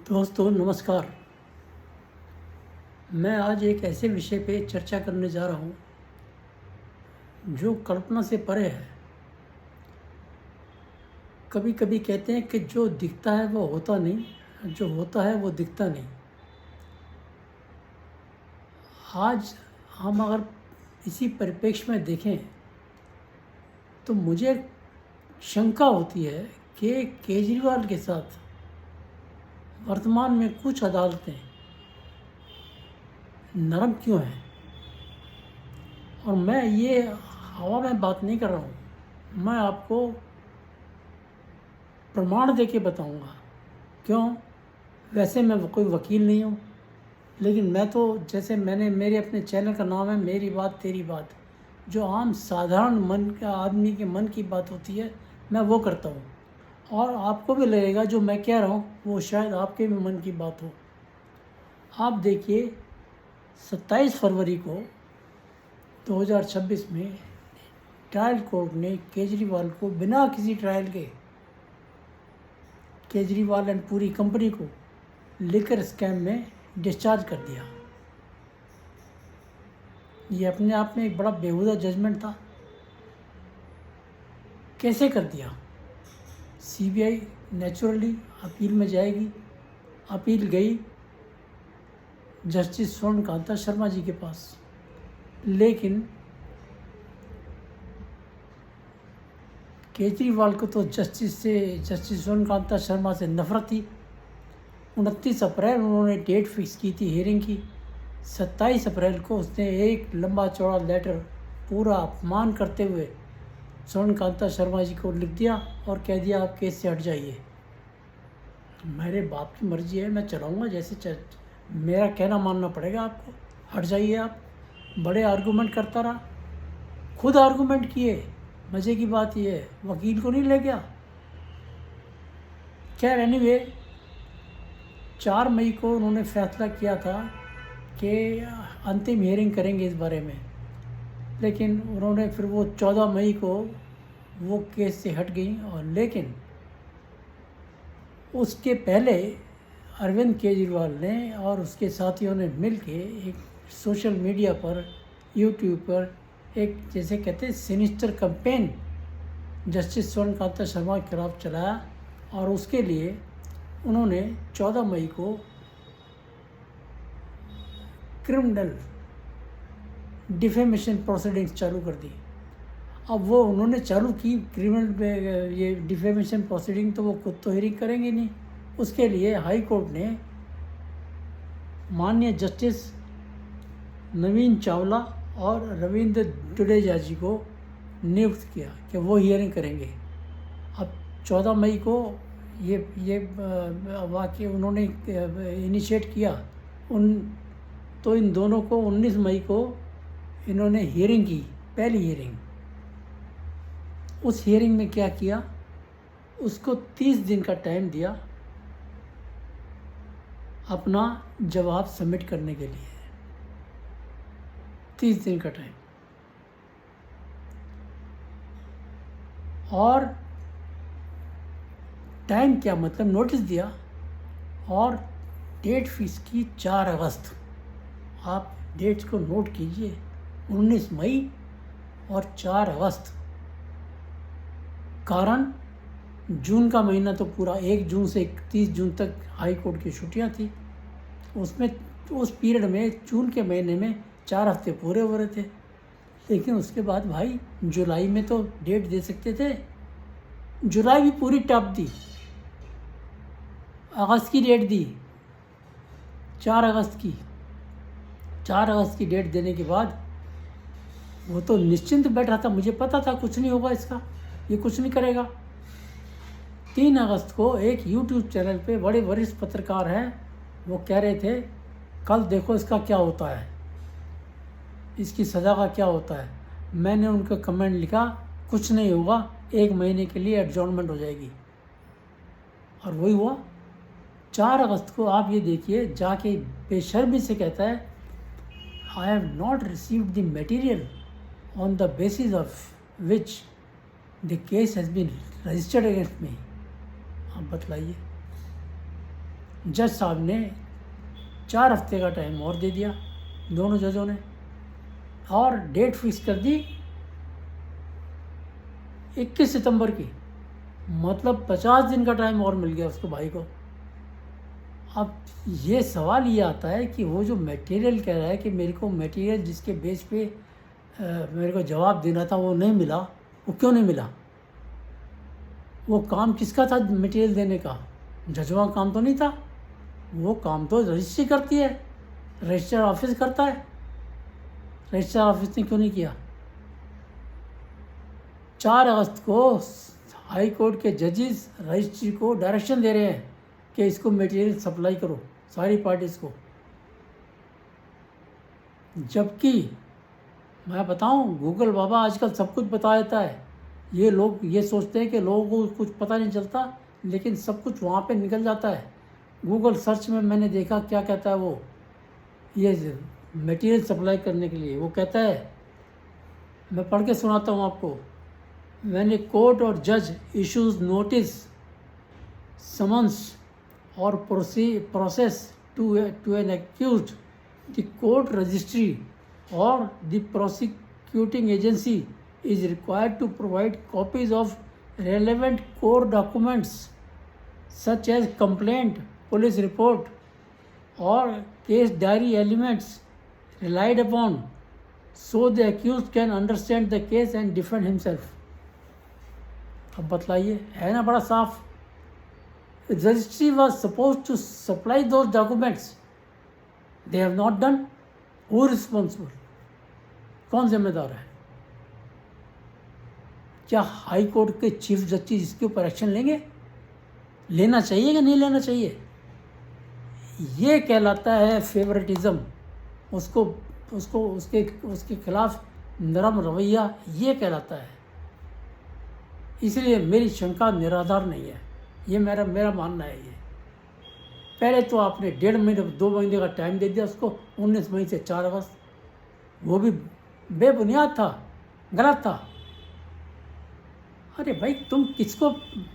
दोस्तों नमस्कार। मैं आज एक ऐसे विषय पे चर्चा करने जा रहा हूँ जो कल्पना से परे है। कभी कभी कहते हैं कि जो दिखता है वो होता नहीं, जो होता है वो दिखता नहीं। आज हम अगर इसी परिप्रेक्ष्य में देखें तो मुझे शंका होती है कि केजरीवाल के साथ वर्तमान में कुछ अदालतें नरम क्यों हैं। और मैं ये हवा में बात नहीं कर रहा हूँ, मैं आपको प्रमाण दे के बताऊँगा। क्यों? वैसे मैं कोई वकील नहीं हूँ, लेकिन मैं तो जैसे मेरे अपने चैनल का नाम है मेरी बात तेरी बात, जो आम साधारण मन का आदमी के मन की बात होती है मैं वो करता हूँ। और आपको भी लगेगा जो मैं कह रहा हूँ वो शायद आपके भी मन की बात हो। आप देखिए 27 फरवरी को 2026 में ट्रायल कोर्ट ने केजरीवाल को बिना किसी ट्रायल के, केजरीवाल एंड पूरी कंपनी को लिकर स्कैम में डिस्चार्ज कर दिया। ये अपने आप में एक बड़ा बेहुदा जजमेंट था। कैसे कर दिया? सीबीआई नेचुरली अपील में जाएगी। अपील गई जस्टिस स्वर्णकांता शर्मा जी के पास, लेकिन केजरीवाल को तो जस्टिस स्वर्णकांता शर्मा से नफरत थी। 29 अप्रैल उन्होंने डेट फिक्स की थी हियरिंग की। 27 अप्रैल को उसने एक लंबा चौड़ा लेटर पूरा अपमान करते हुए स्वर्णकांता शर्मा जी को लिख दिया और कह दिया आप केस से हट जाइए। मेरे बाप की मर्जी है, मैं चलाऊँगा जैसे मेरा कहना मानना पड़ेगा आपको। हट जाइए आप। बड़े आर्गूमेंट करता रहा, खुद आर्गूमेंट किए। मज़े की बात यह है वकील को नहीं ले गया। खैर एनीवे 4 मई को उन्होंने फैसला किया था कि अंतिम हियरिंग करेंगे इस बारे में, लेकिन उन्होंने फिर वो 14 मई को वो केस से हट गई। और लेकिन उसके पहले अरविंद केजरीवाल ने और उसके साथियों ने मिलके एक सोशल मीडिया पर, यूट्यूब पर एक जैसे कहते हैं सिनिस्टर कैंपेन जस्टिस स्वर्णकांता शर्मा के खिलाफ चलाया। और उसके लिए उन्होंने 14 मई को क्रिमिनल डिफेमेशन प्रोसीडिंग्स चालू कर दी। अब वो उन्होंने चालू की क्रिमिनल ये डिफेमेशन प्रोसीडिंग, तो वो खुद तो हियरिंग करेंगे नहीं। उसके लिए हाई कोर्ट ने माननीय जस्टिस नवीन चावला और रविंद्र जडेजा जी को नियुक्त किया कि वो हियरिंग करेंगे। अब 14 मई को ये वाक्य उन्होंने इनिशिएट किया तो इन दोनों को 19 मई को इन्होंने हियरिंग की, पहली हियरिंग। उस हियरिंग में क्या किया, उसको 30 दिन का टाइम दिया अपना जवाब सबमिट करने के लिए। 30 दिन का टाइम। और टाइम क्या मतलब, नोटिस दिया और डेट फिक्स की 4 अगस्त। आप डेट्स को नोट कीजिए, 19 मई और 4 अगस्त। कारण जून का महीना तो पूरा 1 जून से 31 जून तक हाई कोर्ट की छुट्टियां थी। उसमें उस पीरियड में जून के महीने में 4 हफ्ते पूरे हो रहे थे। लेकिन उसके बाद भाई जुलाई में तो डेट दे सकते थे, जुलाई भी पूरी टप दी, अगस्त की डेट दी, 4 अगस्त की। 4 अगस्त की डेट देने के बाद वो तो निश्चिंत बैठा था, मुझे पता था कुछ नहीं होगा इसका, ये कुछ नहीं करेगा। 3 अगस्त को एक यूट्यूब चैनल पे बड़े वरिष्ठ पत्रकार हैं, वो कह रहे थे कल देखो इसका क्या होता है, इसकी सज़ा का क्या होता है। मैंने उनका कमेंट लिखा कुछ नहीं होगा, 1 महीने के लिए एडजॉर्नमेंट हो जाएगी। और वही हुआ। 4 अगस्त को आप ये देखिए जाके बेशर्मी से कहता है I have not received the material on the basis of which the case has been registered against me. आप बतलाइए, जज साहब ने 4 हफ्ते का टाइम और दे दिया दोनों जजों ने, और डेट फिक्स कर दी 21 सितंबर की। मतलब 50 दिन का टाइम और मिल गया उसको, भाई को। अब ये सवाल ये आता है कि वो जो मटेरियल कह रहा है कि मेरे को मटेरियल जिसके बेस पे मेरे को जवाब देना था वो नहीं मिला, वो क्यों नहीं मिला? वो काम किसका था मटेरियल देने का? जजवा काम तो नहीं था। वो काम तो रजिस्ट्री करती है, रजिस्टर ऑफिस करता है। रजिस्टर ऑफिस ने क्यों नहीं किया? 4 अगस्त को हाई कोर्ट के जजेस रजिस्ट्री को डायरेक्शन दे रहे हैं कि इसको मटेरियल सप्लाई करो सारी पार्टीज़ को। जबकि मैं बताऊं, गूगल बाबा आजकल सब कुछ बता देता है। ये लोग ये सोचते हैं कि लोगों को कुछ पता नहीं चलता, लेकिन सब कुछ वहाँ पे निकल जाता है। गूगल सर्च में मैंने देखा क्या कहता है वो, ये मटेरियल सप्लाई करने के लिए वो कहता है, मैं पढ़ के सुनाता हूँ आपको। मैंने कोर्ट और जज इशूज नोटिस समन्स और process to an accused, the court registry और the prosecuting agency is required to provide copies of relevant core documents such as complaint, police report or case diary elements relied upon so the accused can understand the case and defend himself. अब बतलाइए, है ना बड़ा साफ? Registry was supposed to supply those documents. They have not done. Who is responsible? कौन जिम्मेदार है? क्या high court के चीफ जस्टिस इसके ऊपर एक्शन लेंगे? लेना चाहिए या नहीं लेना चाहिए? ये कहलाता है फेवरेटिज्म। उसको उसको उसके उसके खिलाफ नरम रवैया, ये कहलाता है। इसलिए मेरी शंका निराधार नहीं है, ये मेरा मानना है। ये पहले तो आपने 1.5 महीने 2 महीने का टाइम दे दिया उसको, 19 मई से 4 अगस्त, वो भी बेबुनियाद था, गलत था। अरे भाई तुम किसको,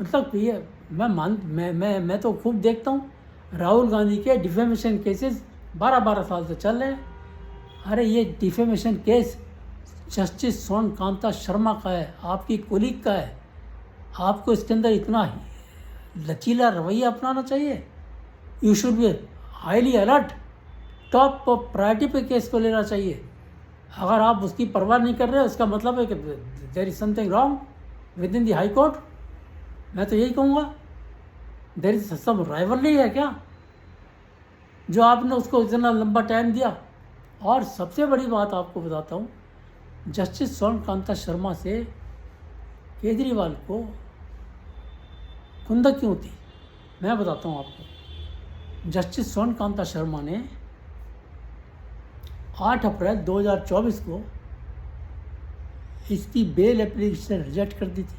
मतलब ये मैं तो खूब देखता हूँ राहुल गांधी के डिफेमेशन केसेस 12-12 साल से चल रहे हैं। अरे ये डिफेमेशन केस जस्टिस सोन कांता शर्मा का है, आपकी कोलीग का है। आपको इसके अंदर इतना लचीला रवैया अपनाना चाहिए। You should be highly alert, top priority पे केस को लेना चाहिए। अगर आप उसकी परवाह नहीं कर रहे, उसका मतलब है कि there is something wrong within the high court. मैं तो यही कहूँगा, देयर इज सम राइवलरी है क्या जो आपने उसको इतना लंबा टाइम दिया। और सबसे बड़ी बात आपको बताता हूँ, जस्टिस सोन कांता शर्मा से केजरीवाल को खुंदक क्यों थी, मैं बताता हूँ आपको। जस्टिस सोन कांता शर्मा ने 8 अप्रैल 2024 को इसकी बेल एप्लीकेशन रिजेक्ट कर दी थी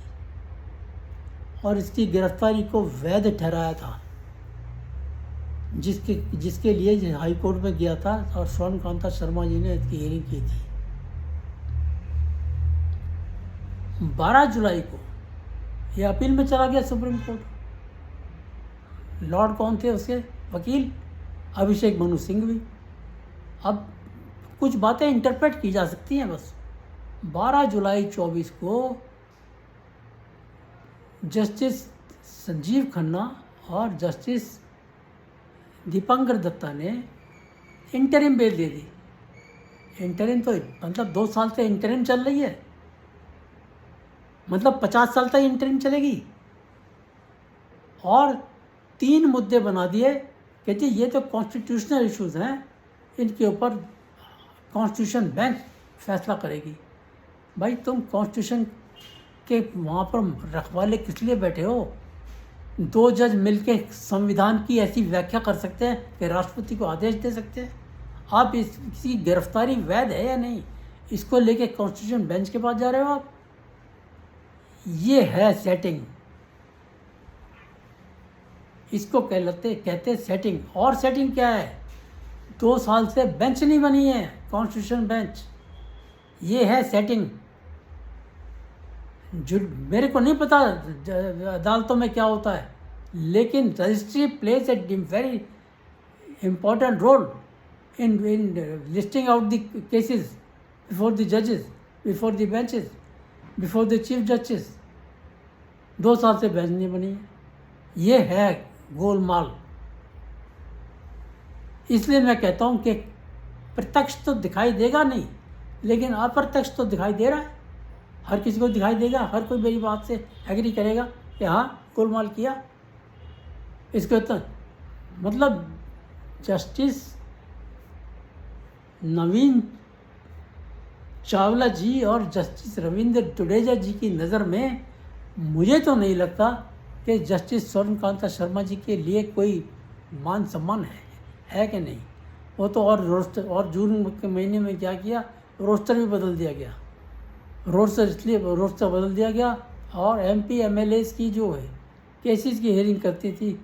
और इसकी गिरफ्तारी को वैध ठहराया था, जिसके लिए हाई कोर्ट में गया था और सोन कांता शर्मा जी ने इसकी हियरिंग की थी। 12 जुलाई को यह अपील में चला गया सुप्रीम कोर्ट। लॉर्ड कौन थे उसके वकील? अभिषेक मनु सिंघवी। अब कुछ बातें इंटरप्रेट की जा सकती हैं बस। 12 जुलाई 24 को जस्टिस संजीव खन्ना और जस्टिस दीपांकर दत्ता ने इंटरिम बेल दे दी। इंटरिम तो मतलब 2 साल से इंटरिम चल रही है, मतलब 50 साल तक इंटरिम चलेगी। और 3 मुद्दे बना दिए कि जी ये तो कॉन्स्टिट्यूशनल इश्यूज़ हैं, इनके ऊपर कॉन्स्टिट्यूशन बेंच फैसला करेगी। भाई तुम कॉन्स्टिट्यूशन के वहाँ पर रखवाले किस लिए बैठे हो? 2 जज मिलके संविधान की ऐसी व्याख्या कर सकते हैं कि राष्ट्रपति को आदेश दे सकते हैं। आप इसकी गिरफ्तारी वैध है या नहीं, इसको लेके कॉन्स्टिट्यूशन बेंच के पास जा रहे हो आप। ये है सेटिंग, इसको कहते सेटिंग। और सेटिंग क्या है? 2 साल से बेंच नहीं बनी है, कॉन्स्टिट्यूशन बेंच। ये है सेटिंग। जो मेरे को नहीं पता अदालतों में क्या होता है, लेकिन registry plays a very important role in listing out the cases before the judges, before the benches, before the chief justice. 2 साल से बेंच नहीं बनी है। ये है गोलमाल। इसलिए मैं कहता हूँ कि प्रत्यक्ष तो दिखाई देगा नहीं, लेकिन अप्रत्यक्ष तो दिखाई दे रहा है। हर किसी को दिखाई देगा, हर कोई मेरी बात से एग्री करेगा कि हाँ गोलमाल किया। इसको तो मतलब जस्टिस नवीन चावला जी और जस्टिस रविंद्र जडेजा जी की नज़र में मुझे तो नहीं लगता कि जस्टिस स्वर्णकांता शर्मा जी के लिए कोई मान सम्मान है कि नहीं। वो तो और जून के महीने में क्या किया, रोस्टर भी बदल दिया गया। रोस्टर बदल दिया गया और MP MLAs की जो है केसेस की हेयरिंग करती थी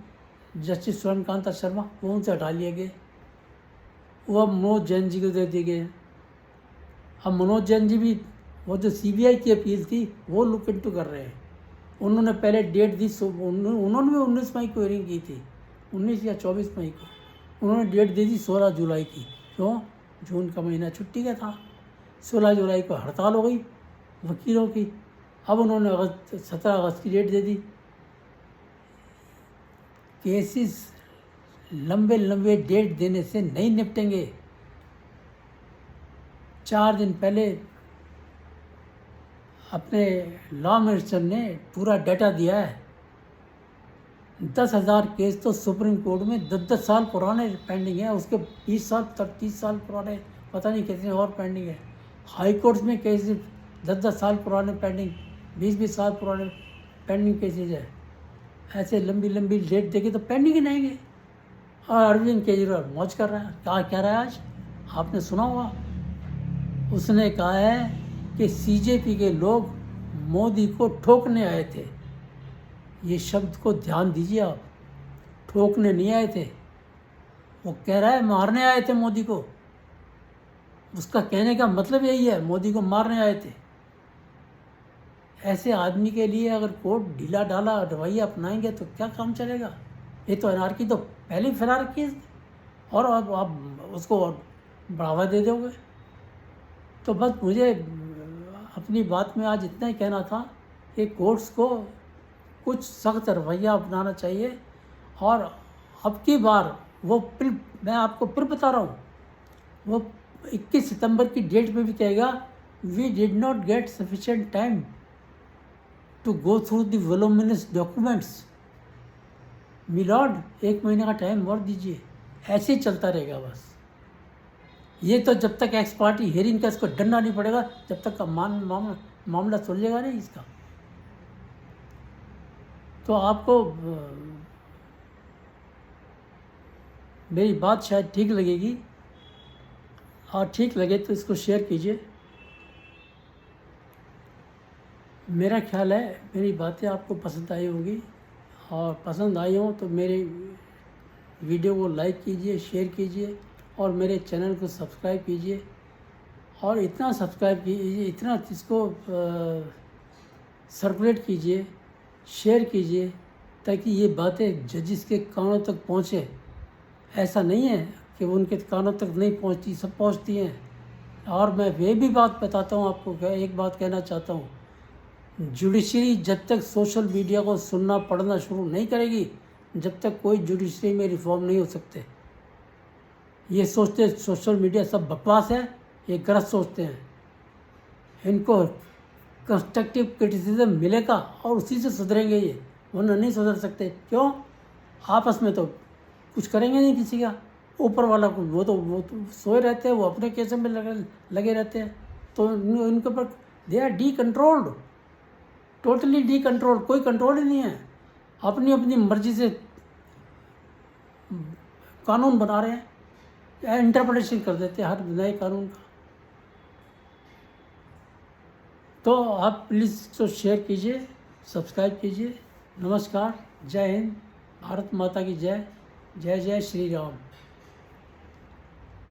जस्टिस स्वर्णकांता शर्मा, वो उनसे हटा लिए गए। वो अब मनोज जैन जी को दे दिए गए। अब मनोज जैन जी भी वो जो CBI की अपील थी वो लुक इनटू कर रहे हैं। उन्होंने पहले डेट दी, उन्होंने भी 19 मई को हेयरिंग की थी, 19 या 24 मई को उन्होंने डेट दे दी 16 जुलाई की। क्यों? जून का महीना छुट्टी का था। 16 जुलाई को हड़ताल हो गई वकीलों की। अब उन्होंने 17 अगस्त की डेट दे दी। केसेस लंबे डेट देने से नहीं निपटेंगे। 4 दिन पहले अपने लॉ मिनिस्टर ने पूरा डाटा दिया है। 10,000 केस तो सुप्रीम कोर्ट में 10 साल पुराने पेंडिंग है, उसके 20 साल 30 साल पुराने पता नहीं कितने और पेंडिंग है। हाई कोर्ट में केस 10 साल पुराने पेंडिंग, 20 साल पुराने पेंडिंग केसेज है। ऐसे लंबी डेट देके तो पेंडिंग ही नहीं गए। और अरविंद केजरीवाल मौज कर रहा है। क्या कह रहा है आज आपने सुना होगा, उसने कहा है कि CJP के लोग मोदी को ठोकने आए थे। ये शब्द को ध्यान दीजिए आप, ठोकने नहीं आए थे। वो कह रहा है मारने आए थे मोदी को। उसका कहने का मतलब यही है, मोदी को मारने आए थे। ऐसे आदमी के लिए अगर कोर्ट ढीला ढाला रवैया अपनाएंगे तो क्या काम चलेगा। ये तो एनआरकी तो पहले ही फैला रखी है और अब आप उसको और बढ़ावा दे दोगे। तो बस मुझे अपनी बात में आज इतना ही कहना था कि कोर्ट्स को कुछ सख्त रवैया अपनाना चाहिए। और अब की बार वो फिर मैं आपको फिर बता रहा हूँ, वो 21 सितंबर की डेट में भी कहेगा we did not get sufficient time to go through the voluminous documents. My lord 1 महीने का टाइम और दीजिए। ऐसे ही चलता रहेगा बस। ये तो जब तक एक्स पार्टी हेयरिंग का इसको डंडा नहीं पड़ेगा, जब तक का मामला सुलझेगा नहीं इसका। तो आपको मेरी बात शायद ठीक लगेगी, और ठीक लगे तो इसको शेयर कीजिए। मेरा ख्याल है मेरी बातें आपको पसंद आई होगी, और पसंद आई हो तो मेरे वीडियो को लाइक कीजिए, शेयर कीजिए और मेरे चैनल को सब्सक्राइब कीजिए। और इतना सब्सक्राइब कीजिए, इतना इसको सर्कुलेट कीजिए, शेयर कीजिए, ताकि ये बातें जजिस के कानों तक पहुँचे। ऐसा नहीं है कि वो उनके कानों तक नहीं पहुँचती, सब पहुँचती हैं। और मैं ये भी बात बताता हूँ आपको, एक बात कहना चाहता हूँ, जुडिशरी जब तक सोशल मीडिया को सुनना पढ़ना शुरू नहीं करेगी, जब तक कोई जुडिशरी में रिफॉर्म नहीं हो सकते। ये सोचते सोशल मीडिया सब बकवास है, ये गलत सोचते हैं। इनको कंस्ट्रक्टिव क्रिटिसिज्म मिलेगा और उसी से सुधरेंगे ये, वरना नहीं सुधर सकते। क्यों? आपस में तो कुछ करेंगे नहीं किसी का। ऊपर वाला को वो तो सोए रहते हैं, वो अपने केसों में लगे रहते हैं। तो इनके ऊपर they R D controlled, totally D control, कोई कंट्रोल ही नहीं है। अपनी अपनी मर्जी से कानून बना रहे हैं, इंटरप्रिटेशन कर देते हैं हर नए कानून का। तो आप प्लीज़ इसको शेयर कीजिए, सब्सक्राइब कीजिए। नमस्कार, जय हिंद, भारत माता की जय, जय जय श्री राम।